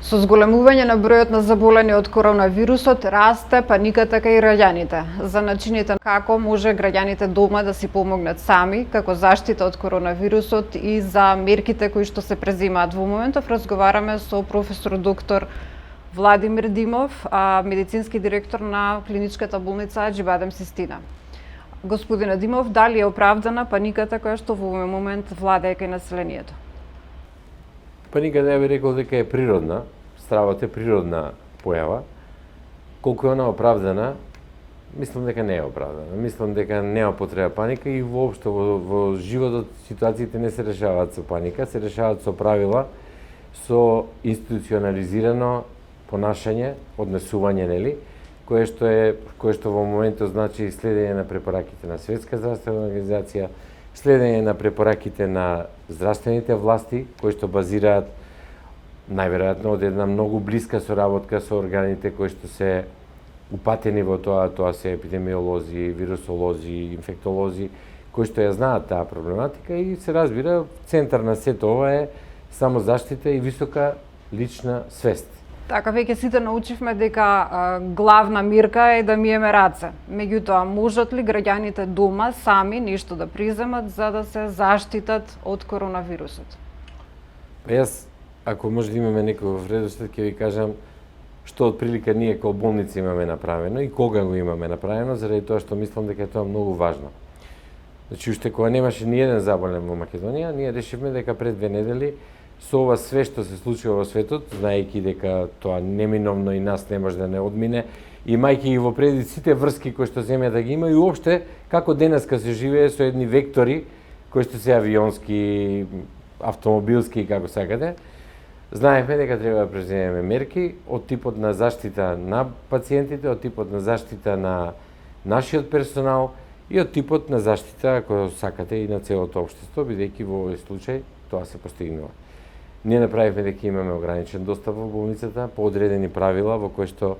Со зголемување на бројот на заболени од коронавирусот расте паниката кај граѓаните за начините како може граѓаните дома да си помогнат сами како заштита од коронавирусот и за мерките кои што се презимаат. Во моментов разговараме со професор доктор Владимир Димов, медицински директор на клиничката болница Аџибадем Систина. Господине Димов, дали е оправдана паниката која што во овој момент владее кај населението? Паниката, ја би рекол дека е природна, стравот е природна појава. Колку е она оправдана, мислам дека не е оправдана. Мислам дека нема потреба паника и воопшто во животот ситуациите не се решаваат со паника, се решаваат со правила, со институционализирано понашање, однесување, нели, кое што во моментот значи следење на препораките на Светска здравствена организација, следење на препораките на здравствените власти, кои што базираат најверојатно од една многу блиска соработка со органите кои што се упатени во тоа се епидемиолози, вирусолози, инфектолози, кои што ја знаат таа проблематика и се разбира, центар на сето ова е самозаштита и висока лична свест. Така, веќе сите научивме дека главна мирка е да миеме раце. Меѓутоа, можат ли граѓаните дома сами нешто да приземат за да се заштитат од коронавирусот? Па јас, ако може да имаме некој вредослед, ќе ви кажам што отприлика ние како болница имаме направено и кога го имаме направено, заради тоа што мислам дека е тоа многу важно. Значи, уште кога немаше ни еден заболен во Македонија, ние решивме дека пред 2 недели со ова све што се случува во светот, знаејќи дека тоа неминовно и нас не може да не одмине, имајќи ги во предвид сите врски кои што земјата ги има и уопште како денеска се живее со едни вектори кои што се авионски, автомобилски и како сакате, знаевме дека треба да преземеме мерки од типот на заштита на пациентите, од типот на заштита на нашиот персонал и од типот на заштита, ако сакате, и на целото општество, бидејќи во овој случај тоа се постигнува. Ние направивме дека имаме ограничен достап во болницата по одредени правила во кои што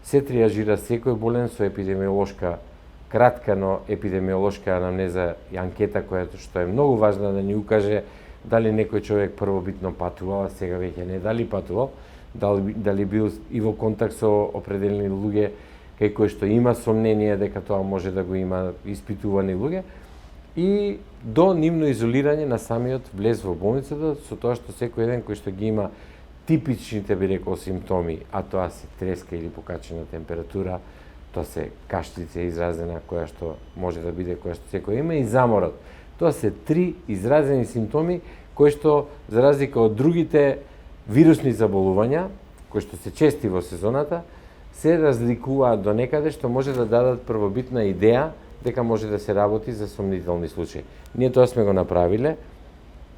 се триажира секој болен со епидемиолошка, кратка, но епидемиолошка анамнеза и анкета која што е многу важна да ни укаже дали некој човек првобитно патувал, а сега веќе не дали патувал, дали бил и во контакт со определени луѓе кај кои што има сомнение дека тоа може да го има испитувани луѓе, и до нивно изолирање на самиот влез во болницата, со тоа што секој еден кој што ги има типичните, би рекол, симптоми, а тоа се треска или покачена температура, тоа се кашлица изразена која што може да биде, која што секој има, и заморот. Тоа се 3 изразени симптоми кои што, за разлика од другите вирусни заболувања, кои што се чести во сезоната, се разликуваат до некаде што може да дадат првобитна идеја дека може да се работи за сомнителни случаи. Ние тоа сме го направиле.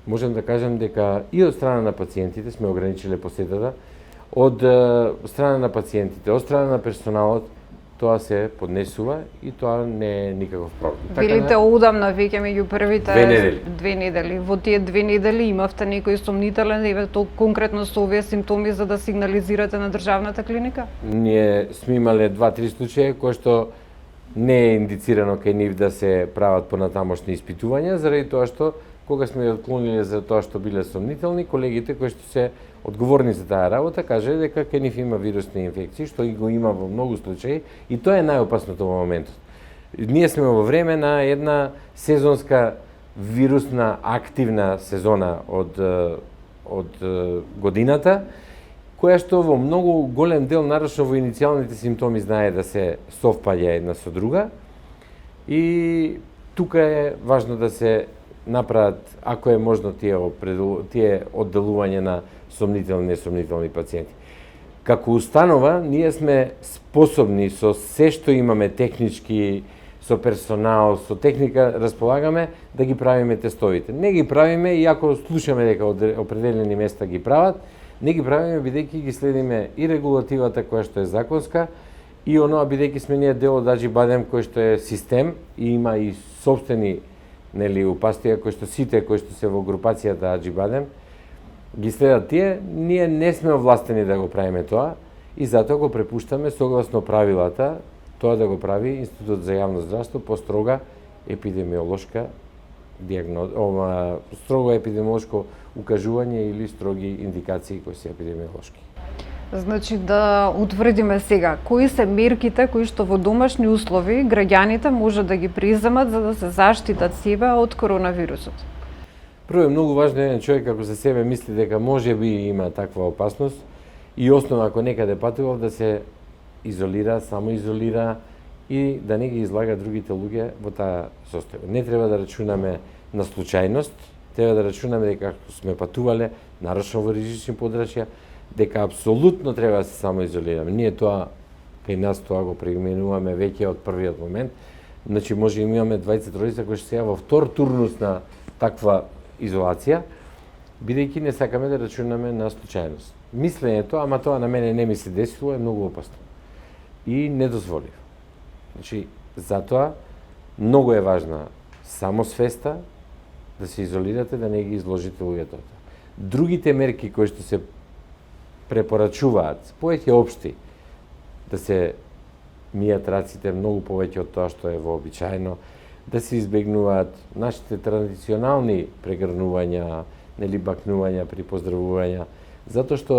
Можем да кажем дека и од страна на пациентите сме ограничиле посетата, од страна на пациентите, од страна на персоналот, тоа се поднесува и тоа не е никаков проблем. Велите одамна веќе меѓу првите 2 недели. Во тие 2 недели имавте некој сомнителен еве конкретно со овие симптоми за да сигнализирате на државната клиника? Ние сме имале 2-3 случаи кои што не е индицирано кај нив да се прават понатамошни испитувања, заради тоа што кога сме ја отклониле за тоа што биле сомнителни, колегите кои што се одговорни за таа работа кажале дека кај нив има вирусни инфекции, што и го има во многу случаи, и тоа е најопасното во моментот. Ние сме во време на една сезонска вирусна активна сезона од годината, која што во многу голем дел, нарочно во иницијалните симптоми, знае да се совпаѓа една со друга, и тука е важно да се направат, ако е можно, тие одделување на сомнителни и несомнителни пациенти. Како установа, ние сме способни со се што имаме технички, со персонал, со техника, располагаме да ги правиме тестовите. Не ги правиме, иако слушаме дека определени места ги прават, не ги правиме бидејќи ги следиме и регулативата која што е законска, и оноа бидејќи сме ние дел од Аџибадем кој што е систем и има и сопствени, нели, упатствија кои што сите кои што се во групацијата Аџибадем ги следат тие, ние не сме овластени да го правиме тоа и затоа го препуштаме согласно правилата тоа да го прави Институт за јавно здравство по строга епидемиолошка строго епидемиолошко укажување или строги индикации кои се епидемиолошки. Значи да утврдиме сега, кои се мерките кои што во домашни услови граѓаните може да ги преземат за да се заштитат себе од коронавирусот? Прво е многу важно еден човек ако за себе мисли дека може би има таква опасност и основа ако некаде патувал да се изолира, самоизолира и да не ги излага другите луѓе во таа состојба. Не треба да рачунаме на случајност, треба да рачунаме дека сме патувале, нарочно во ризични подрачја, дека апсолутно треба да се самоизолираме. Ние тоа, кај нас тоа го применуваме веќе од првиот момент. Значи може имаме 20 родица кои што сега во втор турнус на таква изолација, бидејќи не сакаме да рачунаме на случајност. Мислењето, ама тоа на мене не ми се десило, е многу опасно и недозволиво. Значи, затоа многу е важна самосвеста, да се изолирате, да не ги изложите луѓето. Другите мерки кои што се препорачуваат, повеќе општи, да се мијат раците многу повеќе од тоа што е вообичаено, да се избегнуваат нашите традиционални прегрнувања, нели бакнувања при поздравувања, затоа што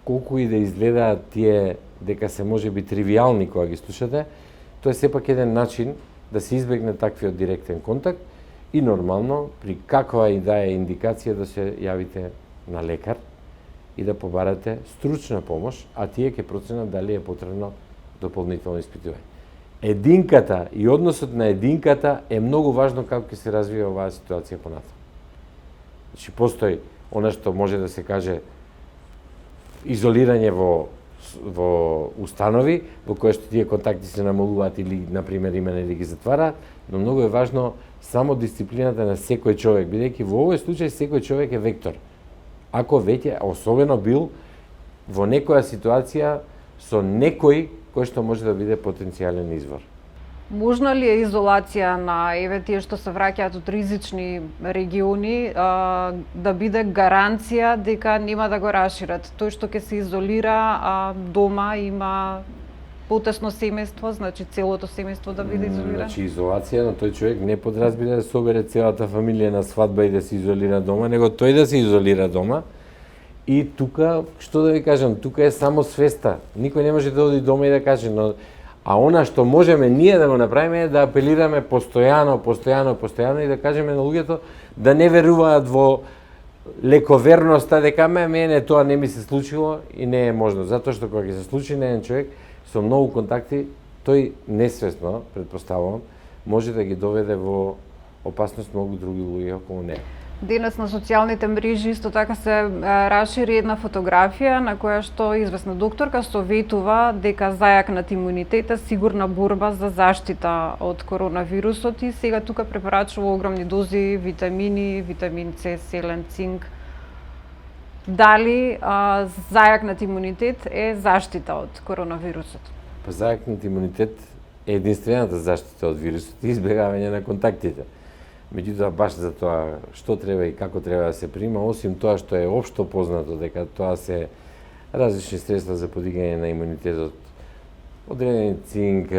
колку и да изгледаат тие дека се можеби тривијални кога ги слушате, тоа е сепак еден начин да се избегне таквиот директен контакт и нормално при каква и да е индикација да се јавите на лекар и да побарате стручна помош, а тие ќе проценат дали е потребно дополнително испитување. Единката и односот на единката е многу важно како ќе се развива оваа ситуација понатаму. Значи постои она што може да се каже изолирање во установи во кои што тие контакти се намалуваат или на пример има нели ги затвара, но многу е важно само дисциплината на секој човек, бидејќи во овој случај секој човек е вектор. Ако веќе особено бил во некоја ситуација со некој кој што може да биде потенцијален извор. Можна ли е изолација на еве тие што се враќаат од ризични региони да биде гаранција дека нема да го расшират? Тој што ќе се изолира дома има потесно семејство, значи целото семејство да биде изолирано? Значи изолација на тој човек не подразбира да собере целата фамилија на свадба и да се изолира дома, него тој да се изолира дома. И тука, што да ви кажам, тука е само свеста. Никој не може да оди дома и да каже, но а она што можеме ние да го направиме е да апелираме постојано и да кажеме на луѓето да не веруваат во лековерноста дека мене тоа не ми се случило и не е можно, затоа што кога ќе се случи на еден човек со многу контакти, тој несвесно, предпоставувам, може да ги доведе во опасност многу други луѓе околу него. Денес на социјалните мрежи исто така се расшири една фотографија на која што известна докторка советува дека зајакнат имунитет е сигурна борба за заштита од коронавирусот и сега тука препорачува огромни дози витамини, витамин С, селен, цинк. Дали зајакнат имунитет е заштита од коронавирусот? Па зајакнат имунитет е единствената заштита од вирусот и избегавање на контактите. Меѓутоа, баш за тоа што треба и како треба да се прима, осим тоа што е општо познато дека тоа се различни средства за подигање на имунитетот, одредени цинк,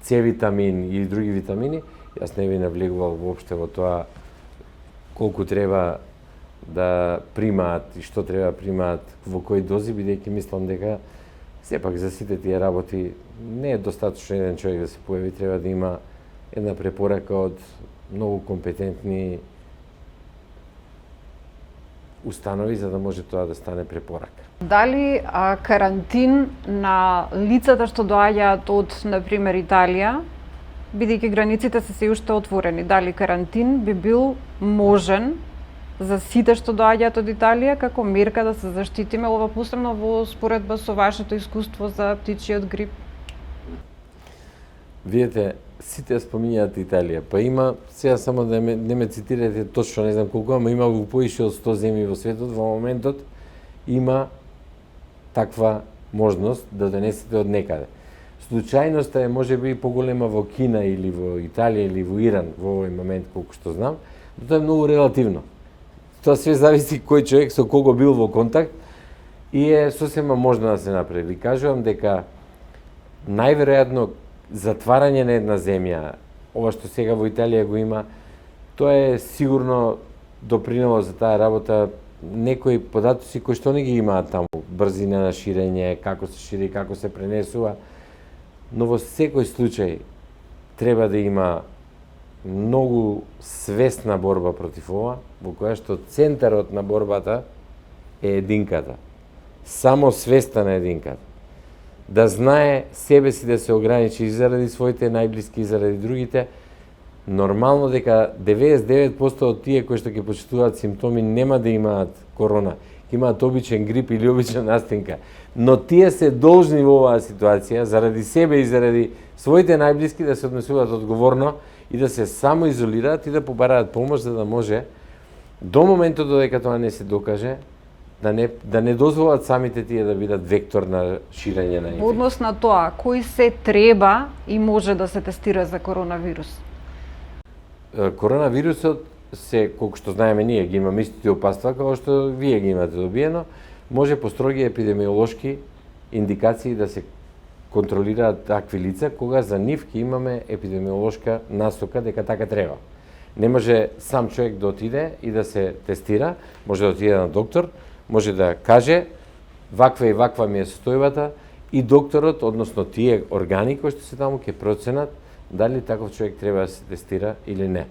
С витамин и други витамини, јас не би навлегувал воопште во тоа колку треба да примаат и што треба да примаат во кои дози, бидејќи мислам дека сепак за сите тие работи не е достаточно еден човек да се појави, треба да има една препорака од многу компетентни установи за да може тоа да стане препорака. Дали карантин на лицата што доаѓаат од, например, Италија, бидејќи границите се уште отворени, дали карантин би бил можен за сите што доаѓаат од Италија како мерка да се заштитиме, ова посебно во споредба со вашето искуство за птичиот грип? Видете, сите спомињаат Италија, па има, сега само да не ме цитирате точно, не знам колку, ама има во поише од 100 земји во светот, во моментот има таква можност да донесете од некаде. Случајноста е можеби поголема во Кина или во Италија или во Иран во овој момент колку што знам, но тоа е многу релативно. Тоа све зависи кој човек со кого бил во контакт и е сосема можно да се направи. Ви кажувам дека најверојатно затварање на една земја, ова што сега во Италија го има, Тоа е сигурно допринело за таа работа некои податоци кои што не ги имаат таму, брзина на ширење, како се шири, како се пренесува, но во секој случај треба да има многу свесна борба против ова, во која што центарот на борбата е единката. Само свеста на единката. Да знае себе си да се ограничи и заради своите најблиски и заради другите. Нормално дека 99% од тие кои што ќе почитуваат симптоми нема да имаат корона, ќе имаат обичен грип или обична настинка. Но тие се должни во оваа ситуација, заради себе и заради своите најблиски, да се однесуваат одговорно и да се самоизолираат и да побараат помош, за да може до моментот додека тоа не се докаже, да не дозволат самите тие да бидат вектор на ширење на инфекција. Во однос на тоа, кој се треба и може да се тестира за коронавирус? Коронавирусот се, колку што знаеме ние, ги имаме истите опаства како што вие ги имате добиено, може по строги епидемиолошки индикации да се контролираат такви лица, кога за нив ќе имаме епидемиолошка насока дека така треба. Не може сам човек да отиде и да се тестира, може да отиде на доктор, може да каже ваква и ваква ми е состојбата и докторот, односно тие органи кои што се таму ќе проценат дали таков човек треба да се тестира или не.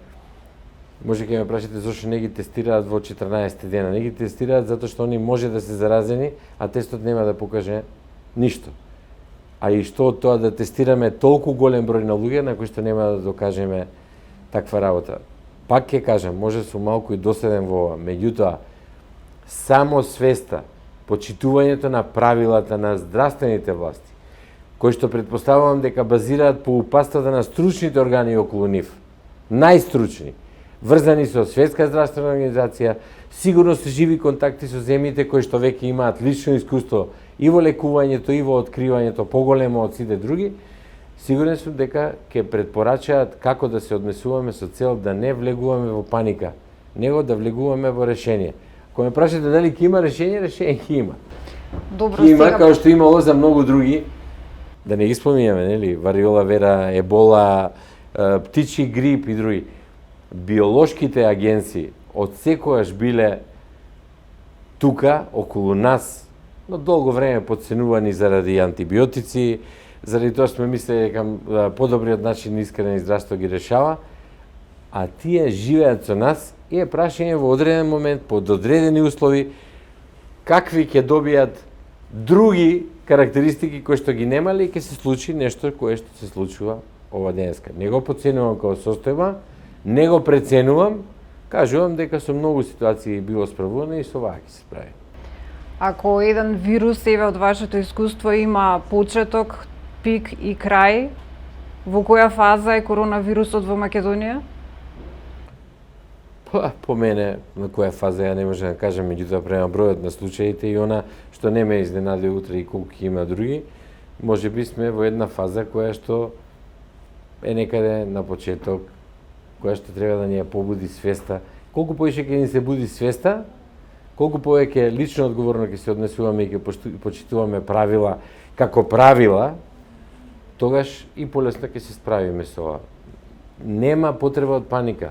Може ќе ме прашате зошто не ги тестираат во 14 дена. Не ги тестираат затоа што они може да се заразени, а тестот нема да покаже ништо. А и што од тоа да тестираме толку голем број на луѓе на кои што нема да докажеме таква работа. Пак ќе кажам, може сум малку и доседен во ова, меѓутоа само свеста, почитувањето на правилата на здравствените власти, кои што претпоставувам дека базираат по упатствата на стручните органи околу нив, најстручни, врзани со Светска здравствена организација, сигурно се живи контакти со земјите кои што веќе имаат лично искуство и во лекувањето и во откривањето поголемо од сите други, сигурен сум дека ќе претпорачаат како да се однесуваме со цел да не влегуваме во паника, него да влегуваме во решение. Кога ме прашате дали ќе има решение, решение ќе има. Добро, ќе има, сега како што имало за многу други, да не ги споминјаме, нели, вариола вера, ебола, птичи грип и други. Биолошките агенции од секојаш биле тука, околу нас, но долго време подценувани заради антибиотици, заради тоа сме мислели дека подобриот начин на искрене здравство ги решава, а тие живеат со нас и е прашање во одреден момент, под одредени услови, какви ќе добијат други карактеристики кои што ги немале и ќе се случи нешто кое што се случува ова денеска. Не го подценувам како состојба, не го преценувам, кажувам дека со многу ситуации било справувано и со оваа ќе се справи. Ако еден вирус, еве од вашето искуство, има почеток, пик и крај, во која фаза е коронавирусот во Македонија? По мене, на која фаза ја не можам да кажам, меѓутоа према бројот на случаите и она што не ме изненади утре и колку има други, може би сме во една фаза која што е некаде на почеток, која што треба да ни ја побуди свеста. Колку повеќе ќе ни се буди свеста, колку повеќе лично одговорно ќе се однесуваме и ќе почитуваме правила како правила, тогаш и полесно ќе се справиме со ова. Нема потреба од паника.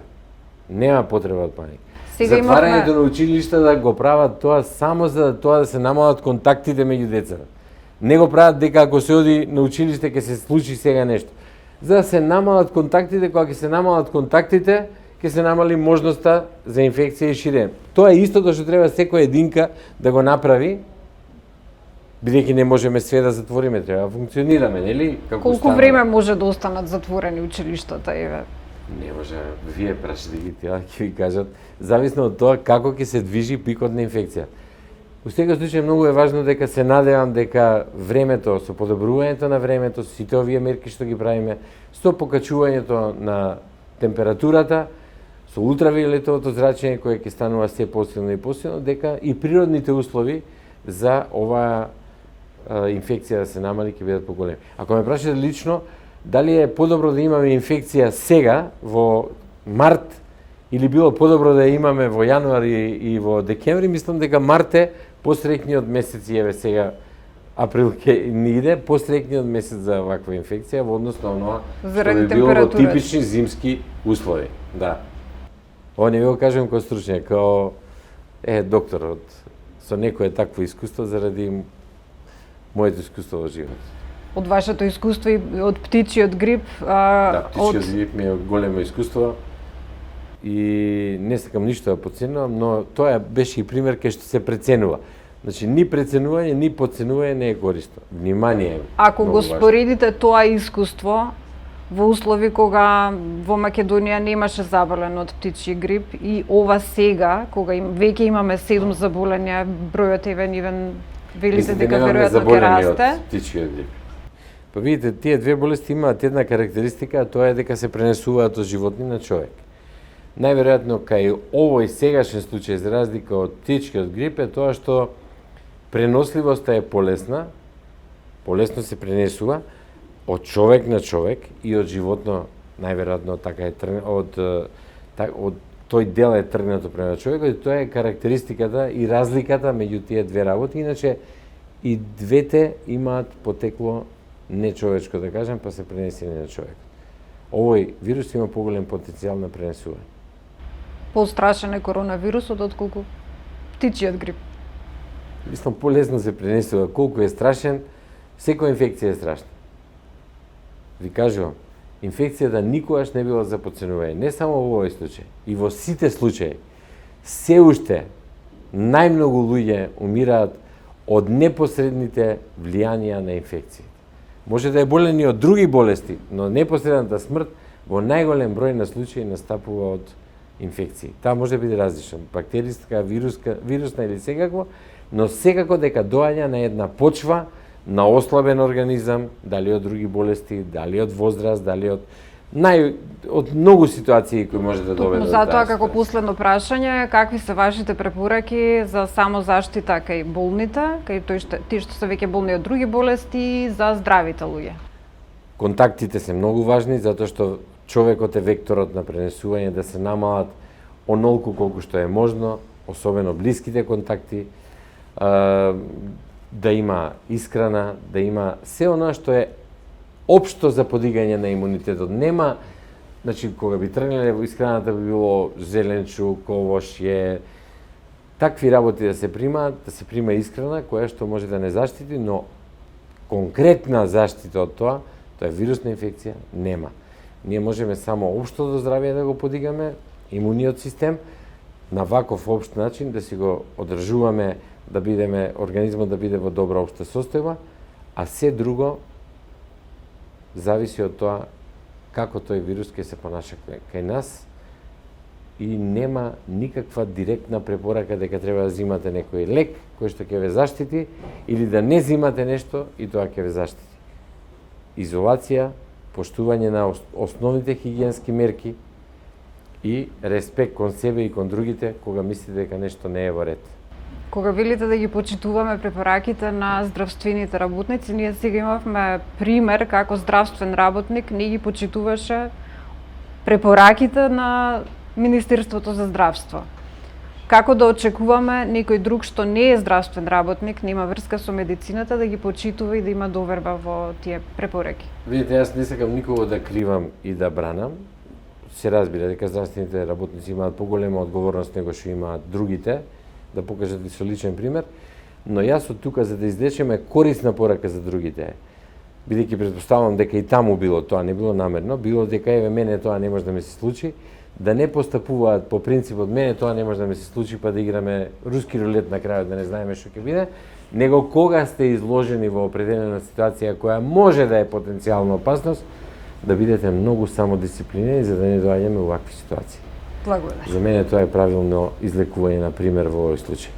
Нема потреба од паника. Затварањето на училишта да го прават тоа само за тоа да се намалат контактите меѓу децата. Не го прават дека ако се оди на училиште ќе се случи сега нешто. За да се намалат контактите, кога ќе се намалат контактите, ќе се намали можноста за инфекција и ширење. Тоа е истото што треба секој единка да го направи, бидејќи не можеме све да затвориме, треба да функционираме, нели? Колку време може да останат затворени училиштата, еве? Не може, вие прашате ги тие, ќе ви кажат, зависно од тоа како ќе се движи пикот на инфекција. Во секој случај многу е важно дека се надевам дека времето, со подобрувањето на времето, со сите овие мерки што ги правиме, со покачувањето на температурата, со ултравиолетовото зрачење кое ќе станува се посилно и посилно, дека и природните услови за оваа инфекција да се намали ќе бидат поголеми. Ако ме прашате лично, дали е подобро да имаме инфекција сега, во март, или било подобро да ја имаме во јануари и во декември, мислам дека март е посреќниот месец, и еве сега април ќе ни иде, посреќниот месец за ваква инфекција во однос на оноа што би било во типични зимски услови. Да. Ова не го кажам како стручњак, како доктор со некое такво искуство заради моето искуство во живот. Од вашето искуство и од птичиот грип, Да, птичиот грип ми е големо искуство и не сакам ништо да подценувам, но тоа беше и пример кај што се преценува. Значи, ни преценување, ни подценување не е корисно. Внимание е. Ако го важно. споредите тоа искуство во услови кога во Македонија немаше заболен од птичи грип и ова сега, кога веќе имаме 7 заболења, бројот евен велите дека веројатно ќе расте. Од птичиот грип. Па видите, тие две болести имаат една карактеристика, а тоа е дека се пренесуваат од животни на човек. Најверојатно кај овој сегашен случај за разлика од птичкиот грип е тоа што преносливоста е полесна, полесно се пренесува од човек на човек и од животно, најверојатно така е од тој дел е тргнато према човекот и тоа е карактеристиката и разликата меѓу тие две работи. Иначе и двете имаат потекло нечовечко, да кажам, па се пренесени на човекот. Овој вирус има поголем потенцијал на пренесување. Пострашен е коронавирусот отколку птичиот грип. Мислам, полесно се пренесува. Колку е страшен, секоја инфекција е страшна. Ви кажувам, инфекцијата никогаш не била за подценување. Не само во овој случај, и во сите случаи. Се уште најмногу луѓе умираат од непосредните влијанија на инфекцијата. Може да е болен и од други болести, но непосредната смрт во најголем број на случаи настапува од инфекции. Таа може да биде различна, бактериска, вирусна или секако, но секако дека доаѓа на една почва на ослабен организам, дали од други болести, дали од возраст, дали од многу ситуации кои може да доведат. Затоа како последно прашање, какви се вашите препораки за самозаштита кај болните, кај тие што се веќе болни од други болести, за здравите луѓе? Контактите се многу важни затоа што човекот е векторот на пренесување, да се намалат онолку колку што е можно, особено блиските контакти, да има исхрана, да има се она што е општо за подигање на имунитетот. Нема, значи, кога би тргнале во исхраната би било зеленчук, овошје, такви работи да се примаат, да се прима исхрана која што може да не заштити, но конкретна заштита од тоа е вирусна инфекција, нема. Ние можеме само општото здравје да го подигаме, имуниот систем, на ваков општ начин да си го одржуваме, да бидеме, организмот да биде во добра општа состојба, а се друго зависи од тоа како тој вирус ќе се понаша кај нас и нема никаква директна препорака дека треба да земате некој лек кој што ќе ве заштити или да не земате нешто и тоа ќе ве заштити. Изолација, поштување на основните хигиенски мерки и респект кон себе и кон другите кога мислите дека нешто не е во ред. Кога велите да ги почитуваме препораките на здравствените работници, ние сега имавме пример како здравствен работник не ги почитуваше препораките на Министерството за здравство. Како да очекуваме некој друг што не е здравствен работник, нема врска со медицината, да ги почитува и да има доверба во тие препораки? Видите, јас не сакам никого да кривам и да бранам. Се разбира дека здравствените работници имаат поголема одговорност него што имаат другите, да покажат и со личен пример, но јас од тука за да излечеме корисна порака за другите, бидејќи претпоставувам дека и таму било тоа, не било намерно, било дека еве мене тоа не може да ми се случи, да не постапуваат по принципот мене тоа не може да ми се случи, па да играме руски рулет на крајот, да не знаеме што ќе биде, него кога сте изложени во определена ситуација која може да е потенцијална опасност, да бидете многу самодисциплинирани за да не доаѓаме во вакви ситуации. Благодарам. За мене тоа е правилно излекување, на пример, во овој случај.